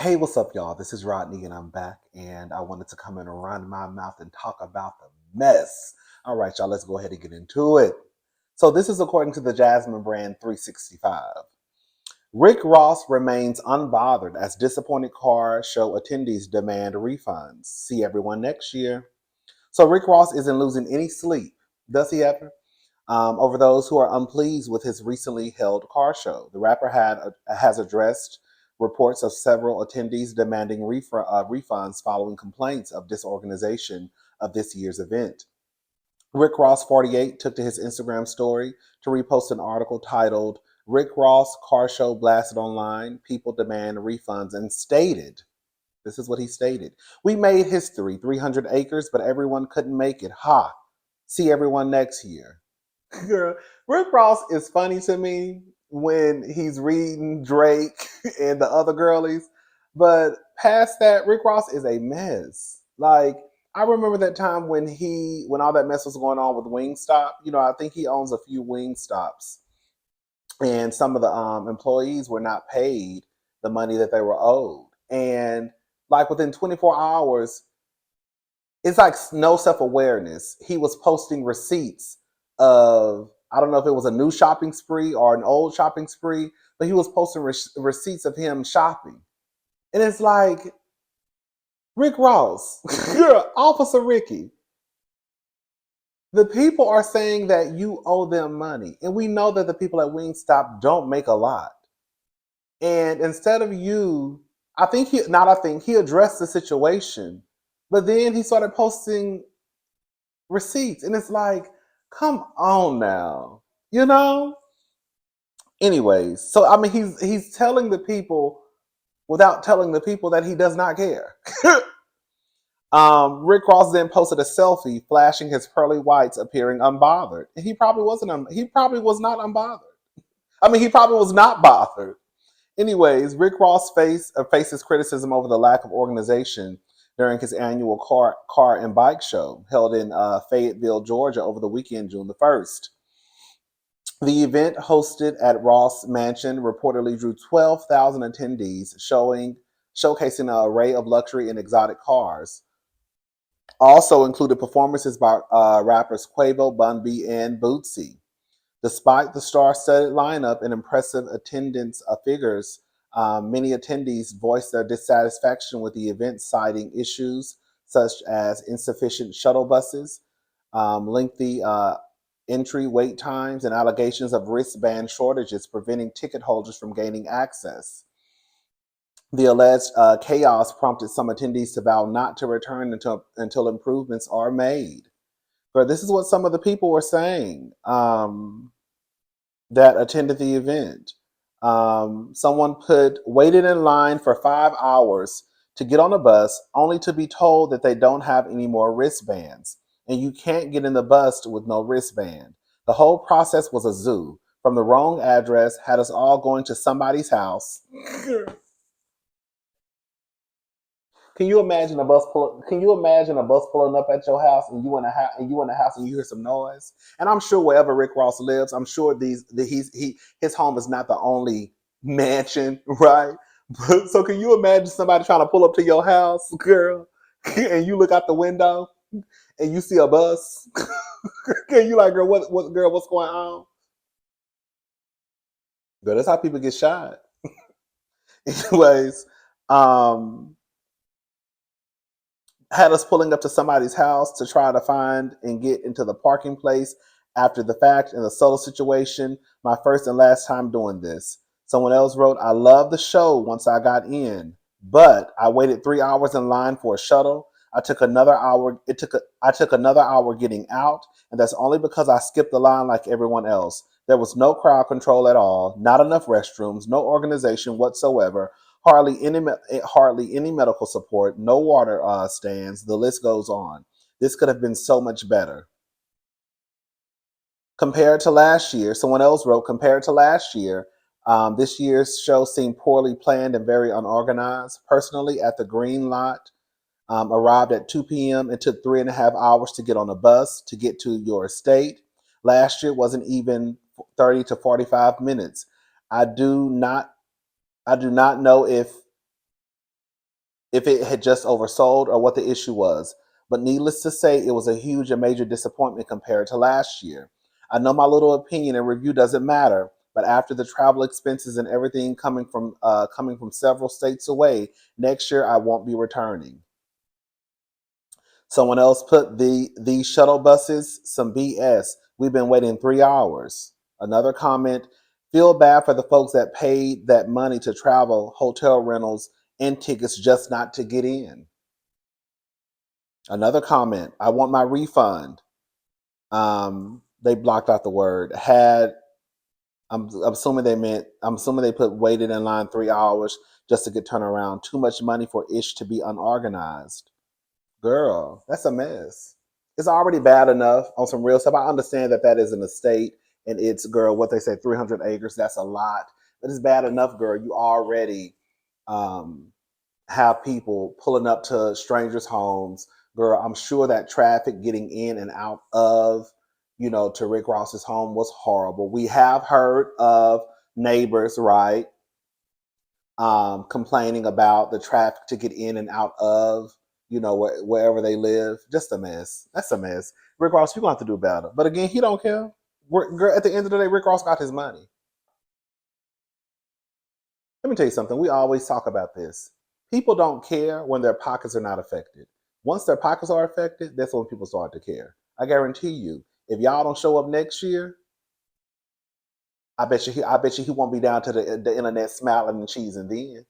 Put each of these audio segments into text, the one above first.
Hey, what's up, y'all? This is Rodney, and I'm back, and I wanted to come in and run my mouth and talk about the mess. All right, y'all, let's go ahead and get into it. So, this is according to the Jasmine brand 365. Rick Ross remains unbothered as disappointed car show attendees demand refunds. See everyone next year. So, Rick Ross isn't losing any sleep, does he ever? Over those who are unpleased with his recently held car show. The rapper has addressed reports of several attendees demanding refunds following complaints of disorganization of this year's event. Rick Ross, 48, took to his Instagram story to repost an article titled Rick Ross Car Show Blasted Online, People Demand Refunds, and stated, this is what he stated: "We made history, 300 acres, but everyone couldn't make it. Ha! See everyone next year." Girl, Rick Ross is funny to me when he's reading Drake and the other girlies. But past that, Rick Ross is a mess. Like, I remember that time when all that mess was going on with Wingstop. I think he owns a few Wingstops. And some of the employees were not paid the money that they were owed. And like within 24 hours, it's like no self-awareness. He was posting receipts of, I don't know if it was a new shopping spree or an old shopping spree, but he was posting receipts of him shopping. And it's like, Rick Ross, you're Officer Ricky. The people are saying that you owe them money. And we know that the people at Wingstop don't make a lot. And instead of you, he addressed the situation, but then he started posting receipts. And it's like, come on now, you know? Anyways, so I mean he's telling the people without telling the people that he does not care. Rick Ross then posted a selfie flashing his pearly whites, appearing unbothered. And he probably wasn't he probably was not unbothered. I mean, he probably was not bothered. Anyways, Rick Ross faces criticism over the lack of organization during his annual car and bike show held in Fayetteville, Georgia over the weekend, June the 1st. The event, hosted at Ross Mansion, reportedly drew 12,000 attendees, showcasing an array of luxury and exotic cars. Also included performances by rappers Quavo, Bun B, and Bootsy. Despite the star-studded lineup and impressive attendance figures, many attendees voiced their dissatisfaction with the event, citing issues such as insufficient shuttle buses, lengthy entry wait times, and allegations of wristband shortages preventing ticket holders from gaining access. The alleged chaos prompted some attendees to vow not to return until improvements are made. But this is what some of the people were saying that attended the event. Someone waited in line for 5 hours to get on a bus, only to be told that they don't have any more wristbands, and you can't get in the bus with no wristband. The whole process was a zoo. From the wrong address, had us all going to somebody's house. Can you imagine a bus pulling up at your house and you in the house and you hear some noise? And I'm sure wherever Rick Ross lives, I'm sure his home is not the only mansion, right? So can you imagine somebody trying to pull up to your house, girl, and you look out the window and you see a bus? And you like, girl, what's going on? Girl, that's how people get shot. Anyways, um, had us pulling up to somebody's house to try to find and get into the parking place after the fact in a solo situation. My first and last time doing this. Someone else wrote, I love the show once I got in, but I waited 3 hours in line for a shuttle. I took another hour. I took another hour getting out, and that's only because I skipped the line like everyone else. There was no crowd control at all, not enough restrooms, no organization whatsoever, hardly any medical support, no water stands. The list goes on. This could have been so much better. Compared to last year, someone else wrote, compared to last year, this year's show seemed poorly planned and very unorganized. Personally, at the Green Lot, arrived at 2 p.m. It took 3.5 hours to get on a bus to get to your estate. Last year wasn't even 30 to 45 minutes. I do not know if if it had just oversold or what the issue was. But needless to say, it was a huge and major disappointment compared to last year. I know my little opinion and review doesn't matter, but after the travel expenses and everything coming from several states away, next year I won't be returning. Someone else put these shuttle buses some BS. We've been waiting 3 hours. Another comment: feel bad for the folks that paid that money to travel, hotel rentals, and tickets just not to get in. Another comment: I want my refund. They blocked out the word had. I'm assuming they meant. I'm assuming they put waited in line 3 hours just to get turned around. Too much money for ish to be unorganized. Girl, that's a mess. It's already bad enough on some real stuff. I understand that that is an estate and it's, girl, what they say, 300 acres. That's a lot, but it's bad enough, girl. You already um, have people pulling up to strangers' homes. Girl, I'm sure that traffic getting in and out of, to Rick Ross's home was horrible. We have heard of neighbors, right, complaining about the traffic to get in and out of, wherever they live. Just a mess. That's a mess. Rick Ross, you're going to have to do better. But again, he don't care. Girl, at the end of the day, Rick Ross got his money. Let me tell you something. We always talk about this. People don't care when their pockets are not affected. Once their pockets are affected, that's when people start to care. I guarantee you, if y'all don't show up next year, I bet you he won't be down to the internet smiling and cheesing then.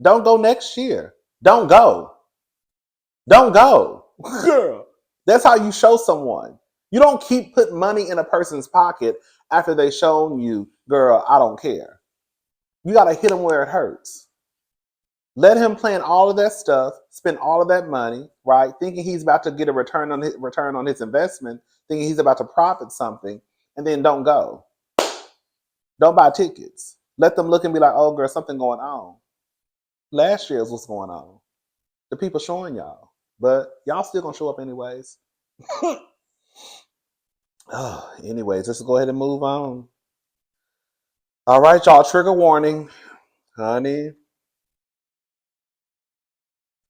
Don't go next year. Don't go. Don't go. Girl. That's how you show someone. You don't keep putting money in a person's pocket after they've shown you, girl, I don't care. You got to hit them where it hurts. Let him plan all of that stuff, spend all of that money, right? Thinking he's about to get a return on his investment, thinking he's about to profit something, and then don't go. Don't buy tickets. Let them look and be like, oh, girl, something going on. Last year is what's going on. The people showing y'all. But y'all still gonna show up anyways. Anyways, let's go ahead and move on. All right, y'all, trigger warning. Honey.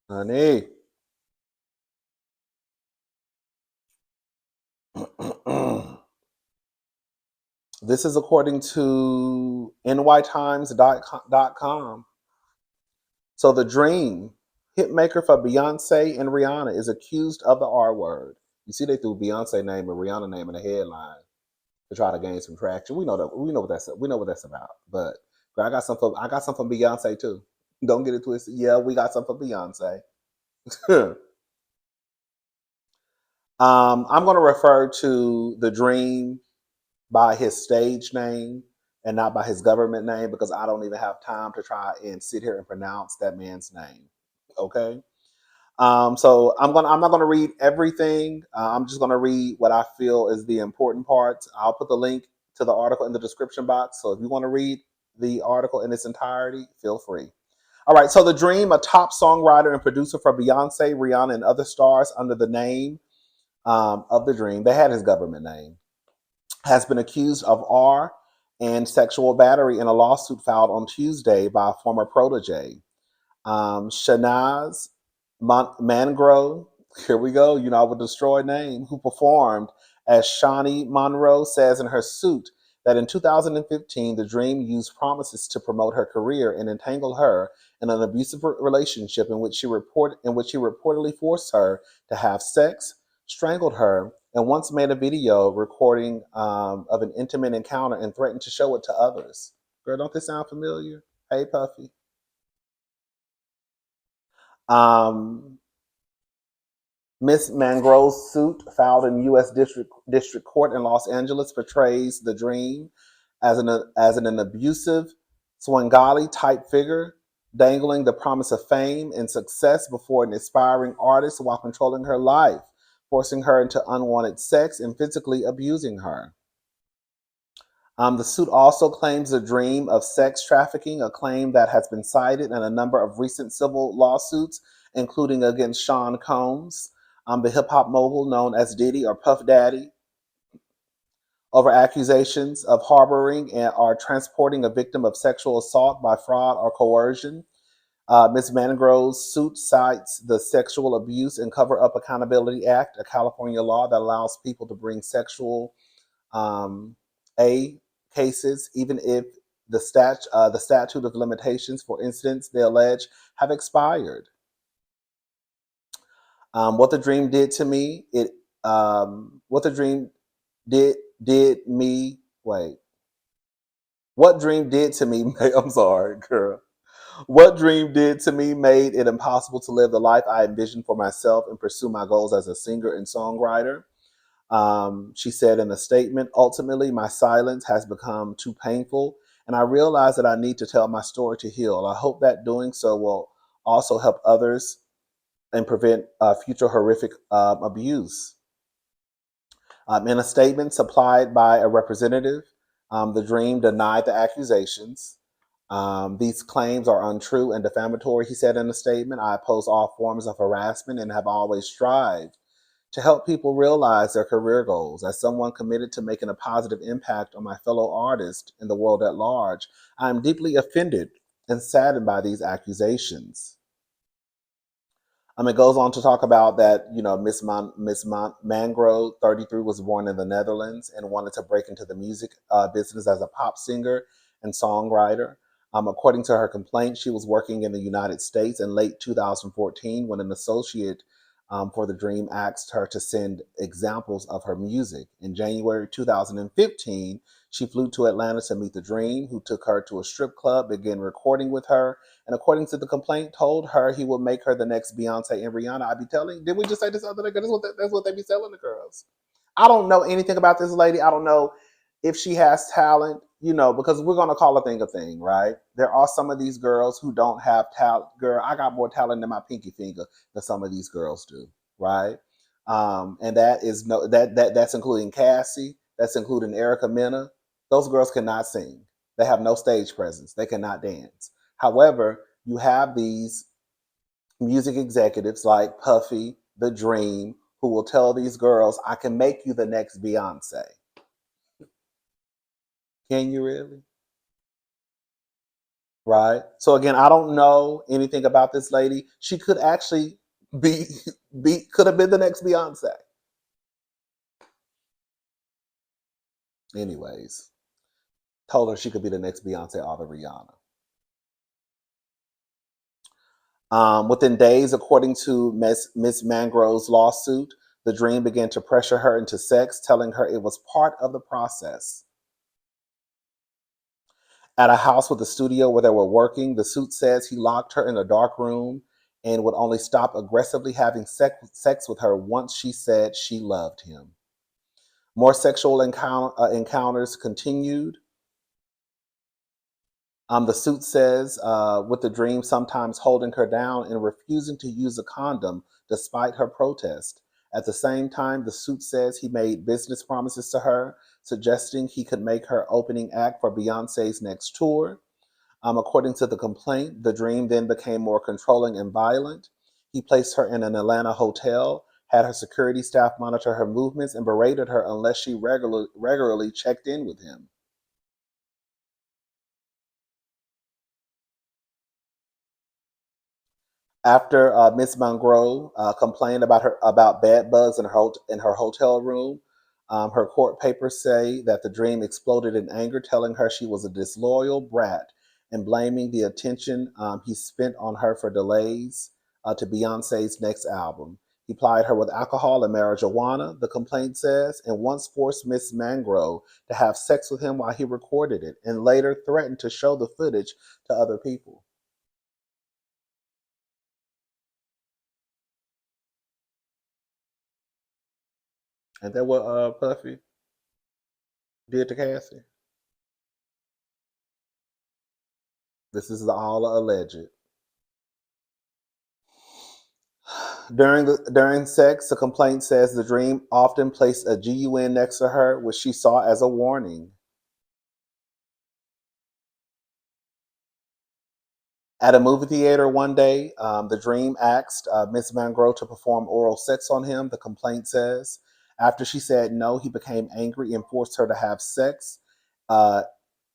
Honey. This is according to nytimes.com. So the Dream, hitmaker for Beyonce and Rihanna, is accused of the R word. You see, they threw Beyonce name and Rihanna name in the headline to try to gain some traction. We know what that's about. But I got some from Beyonce too. Don't get it twisted. Yeah, we got some from Beyonce. I'm going to refer to the Dream by his stage name and not by his government name because I don't even have time to try and sit here and pronounce that man's name. Okay. So I'm not gonna read everything. I'm just gonna read what I feel is the important parts. I'll put the link to the article in the description box. So if you want to read the article in its entirety, feel free. All right. So The Dream, a top songwriter and producer for Beyonce, Rihanna, and other stars under the name of The Dream, they had his government name, has been accused of R and sexual battery in a lawsuit filed on Tuesday by a former protege. Shanaz Mangrove, here we go, I would destroy name, who performed as Shawnee Monroe, says in her suit that in 2015, The Dream used promises to promote her career and entangle her in an abusive relationship in which he reportedly forced her to have sex, strangled her, and once made a video recording of an intimate encounter and threatened to show it to others. Girl, don't this sound familiar? Hey, Puffy. Um, Miss Mangrove's suit, filed in U.S. District Court in Los Angeles, portrays The Dream as an abusive Swangali type figure, dangling the promise of fame and success before an aspiring artist while controlling her life, forcing her into unwanted sex and physically abusing her. The suit also claims The Dream of sex trafficking, a claim that has been cited in a number of recent civil lawsuits, including against Sean Combs, the hip hop mogul known as Diddy or Puff Daddy, over accusations of harboring or transporting a victim of sexual assault by fraud or coercion. Ms. Mangrove's suit cites the Sexual Abuse and Cover Up Accountability Act, a California law that allows people to bring sexual um, A cases, even if the statute of limitations for incidents they allege have expired. What the dream did to me, what the dream did me. Wait, what dream did to me? I'm sorry, girl. What dream did to me made it impossible to live the life I envisioned for myself and pursue my goals as a singer and songwriter. She said in a statement, ultimately, my silence has become too painful, and I realize that I need to tell my story to heal. I hope that doing so will also help others and prevent future horrific abuse. In a statement supplied by a representative, the Dream denied the accusations. These claims are untrue and defamatory, he said in a statement. I oppose all forms of harassment and have always strived to help people realize their career goals. As someone committed to making a positive impact on my fellow artists and the world at large, I am deeply offended and saddened by these accusations. It goes on to talk about that, Mangrove, 33, was born in the Netherlands and wanted to break into the music business as a pop singer and songwriter. According to her complaint, she was working in the United States in late 2014 when an associate for the Dream asked her to send examples of her music. In January 2015, she flew to Atlanta to meet the Dream, who took her to a strip club, began recording with her, and according to the complaint, told her he would make her the next Beyonce and Rihanna. I be telling, did we just say this other day? That's what they be selling the girls. I don't know anything about this lady. I don't know if she has talent, because we're gonna call a thing, right? There are some of these girls who don't have talent. Girl, I got more talent than my pinky finger than some of these girls do, right? And that is no that's including Cassie, that's including Erica Mena. Those girls cannot sing. They have no stage presence. They cannot dance. However, you have these music executives like Puffy, The Dream, who will tell these girls, I can make you the next Beyonce. Can you really? Right? So again, I don't know anything about this lady. She could actually be could have been the next Beyonce. Anyways, told her she could be the next Beyonce or the Rihanna. Within days, according to Miss Mangrove's lawsuit, the Dream began to pressure her into sex, telling her it was part of the process. At a house with a studio where they were working, the suit says he locked her in a dark room and would only stop aggressively having sex with her once she said she loved him. More sexual encounters continued. The suit says, with the Dream sometimes holding her down and refusing to use a condom despite her protest. At the same time, the suit says he made business promises to her, suggesting he could make her opening act for Beyonce's next tour. According to the complaint, the Dream then became more controlling and violent. He placed her in an Atlanta hotel, had her security staff monitor her movements, and berated her unless she regularly checked in with him. After Miss Monroe complained about bed bugs in her hotel room, her court papers say that the Dream exploded in anger, telling her she was a disloyal brat and blaming the attention he spent on her for delays to Beyonce's next album. He plied her with alcohol and marijuana, the complaint says, and once forced Miss Mangrove to have sex with him while he recorded it, and later threatened to show the footage to other people. And that what Puffy did to Cassie. This is all alleged. During sex, the complaint says the Dream often placed a GUN next to her, which she saw as a warning. At a movie theater one day, the Dream asked Miss Mangrove to perform oral sex on him, the complaint says. After she said no, he became angry and forced her to have sex uh,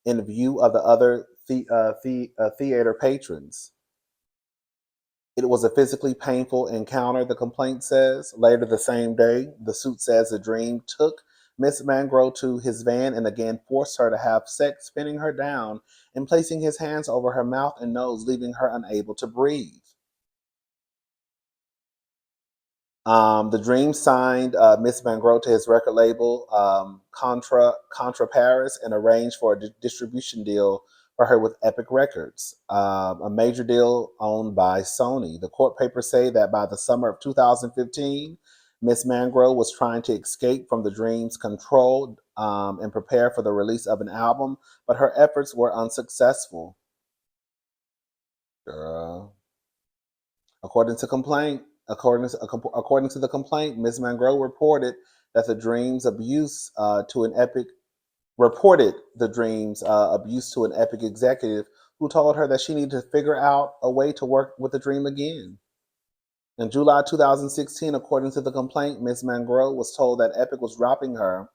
in view of the other theater patrons. It was a physically painful encounter, the complaint says. Later the same day, the suit says the dream took Miss Mangro to his van and again forced her to have sex, spinning her down and placing his hands over her mouth and nose, leaving her unable to breathe. The Dream signed Miss Mangro to his record label, Contra Paris, and arranged for a distribution deal for her with Epic Records, a major deal owned by Sony. The court papers say that by the summer of 2015, Miss Mangro was trying to escape from the Dream's control and prepare for the release of an album, but her efforts were unsuccessful. Girl. According to complaint, according to the complaint, Ms. Mangro reported that the Dreams abuse to an epic reported the Dreams abuse to an epic executive who told her that she needed to figure out a way to work with the Dream again. In July 2016, according to the complaint, Ms. Mangro was told that Epic was dropping her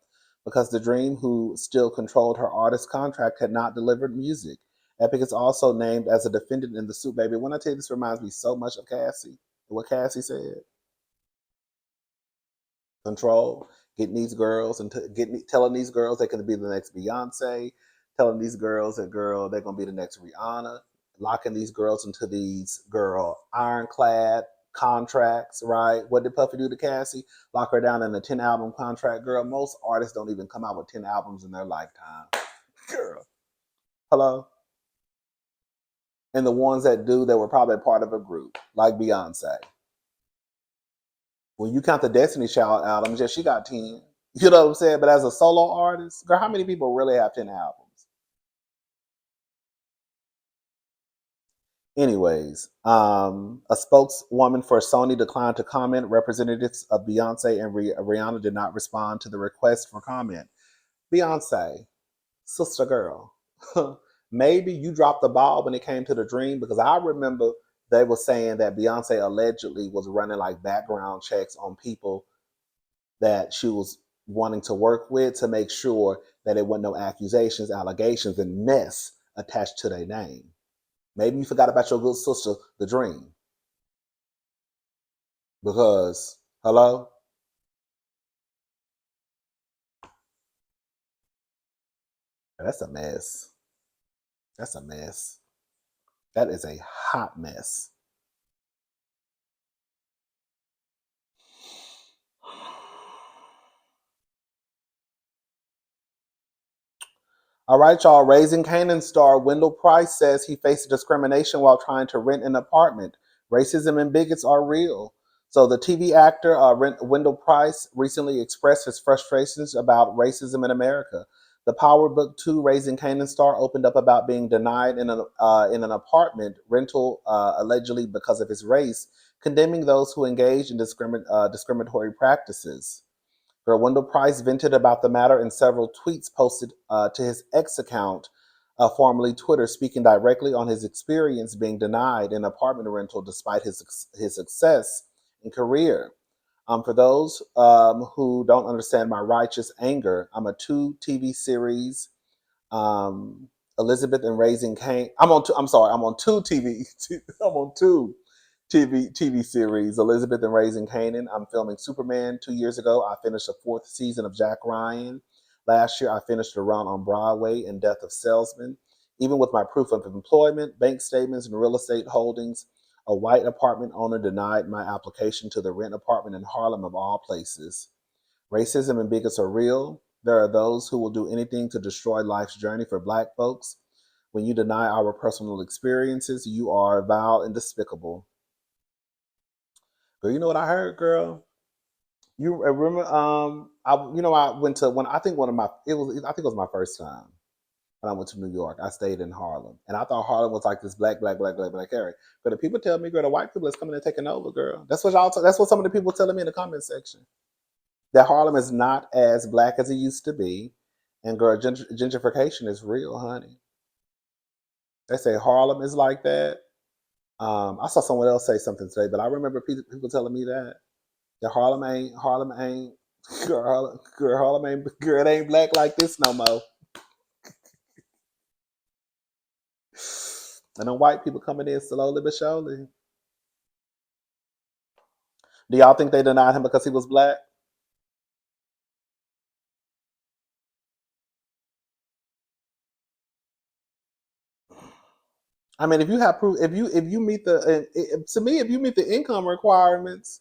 because the Dream, who still controlled her artist contract, had not delivered music. Epic is also named as a defendant in the suit, baby. When I tell you, this reminds me so much of Cassie, what Cassie said. Control, getting these girls and telling these girls they could be the next Beyonce, telling these girls that girl they're gonna be the next Rihanna, locking these girls into these girl ironclad contracts, right? What did Puffy do to Cassie? Lock her down in a 10-album contract, girl. Most artists don't even come out with 10 albums in their lifetime, girl. Hello. And the ones that do, that were probably part of a group, like Beyonce. When you count the Destiny Child albums, yeah, she got 10. You know what I'm saying? But as a solo artist, girl, how many people really have 10 albums? Anyways, a spokeswoman for Sony declined to comment. Representatives of Beyonce and Rihanna did not respond to the request for comment. Beyonce, sister girl, maybe you dropped the ball when it came to the Dream, because I remember they were saying that Beyonce allegedly was running like background checks on people that she was wanting to work with to make sure that there wasn't no accusations, allegations, and mess attached to their name. Maybe you forgot about your good sister, the Dream. Because, hello? That's a mess. That's a mess. That is a hot mess. All right, y'all. Raising Kanan star Wendell Price says he faced discrimination while trying to rent an apartment. Racism and bigots are real. So the TV actor Wendell Price recently expressed his frustrations about racism in America. The Power Book 2 Raising Kanan star opened up about being denied in an apartment rental allegedly because of his race, condemning those who engage in discriminatory practices. Where Wendell Price vented about the matter in several tweets posted to his X account, formerly Twitter, speaking directly on his experience being denied an apartment rental despite his success and career. For those who don't understand my righteous anger, I'm a 2 TV series, um, Elizabeth and Raising Cain. I'm sorry. I'm on two TV. I'm on two TV series, Elizabeth and Raising Canaan. I'm filming Superman 2 years ago. I finished the 4th season of Jack Ryan. Last year, I finished a run on Broadway in Death of Salesman. Even with my proof of employment, bank statements, and real estate holdings, a white apartment owner denied my application to the rent apartment in Harlem, of all places. Racism and bigots are real. There are those who will do anything to destroy life's journey for Black folks. When you deny our personal experiences, you are vile and despicable. Girl, you know what I heard, girl? You remember? I went to one. I think one of my it was. I think it was my first time when I went to New York. I stayed in Harlem, and I thought Harlem was like this black area. But the people tell me, girl, the white people is coming and taking over, girl. That's what y'all. That's what some of the people telling me in the comment section. That Harlem is not as black as it used to be, and girl, gentrification is real, honey. They say Harlem is like that. I saw someone else say something today, but I remember people telling me that. The Harlem ain't Harlem ain't girl, it ain't black like this no more. And the white people coming in slowly but surely. Do y'all think they denied him because he was black? I mean, if you have proof, if you meet to me, if you meet the income requirements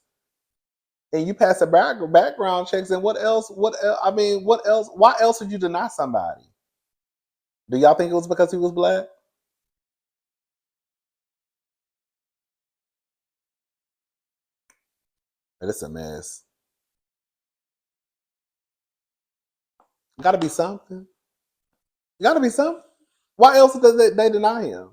and you pass the background checks, then what else? What else? I mean, what else? Why else would you deny somebody? Do y'all think it was because he was black? It's a mess. Got to be something. Got to be something. Why else did they deny him?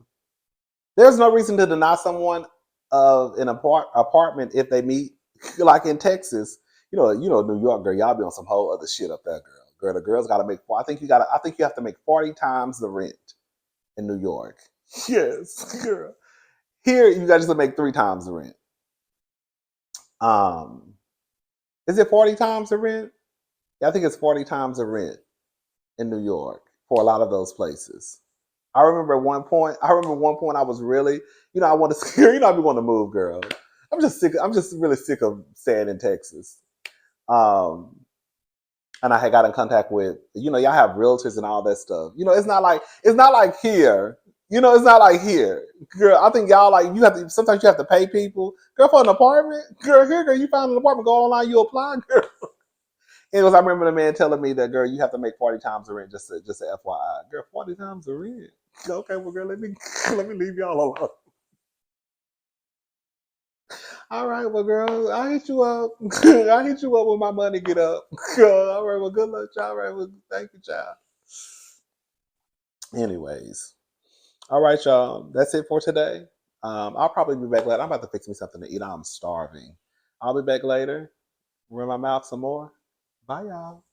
There's no reason to deny someone of an apartment if they meet, like in Texas. New York, girl. Y'all be on some whole other shit up there, girl. Girl, the girls got to make. I think you got. I think you have to make 40 times the rent in New York. Yes, girl. Here, you got to make 3 times the rent. Um, is it 40 times the rent? Yeah, I think it's 40 times the rent in New York for a lot of those places. I remember at one point. I was really, I want to. I be wanting to move, girl. I'm just sick. I'm just really sick of staying in Texas. Um, and I had got in contact with, y'all have realtors and all that stuff. It's not like here. It's not like here, girl. I think y'all like you have to. Sometimes you have to pay people, girl, for an apartment. Girl, here, girl, you found an apartment. Go online, you apply, girl. I remember the man telling me that, girl, you have to make 40 times the rent. Just a FYI, girl, 40 times the rent. Okay, well, girl, let me let me leave y'all alone. All right, well, girl, I'll hit you up. I'll hit you up when my money get up. All right, well, good luck, y'all. All right, well, thank you, child. Anyways, all right, y'all. That's it for today. I'll probably be back later. I'm about to fix me something to eat. I'm starving. I'll be back later. Run my mouth some more. Bye, y'all.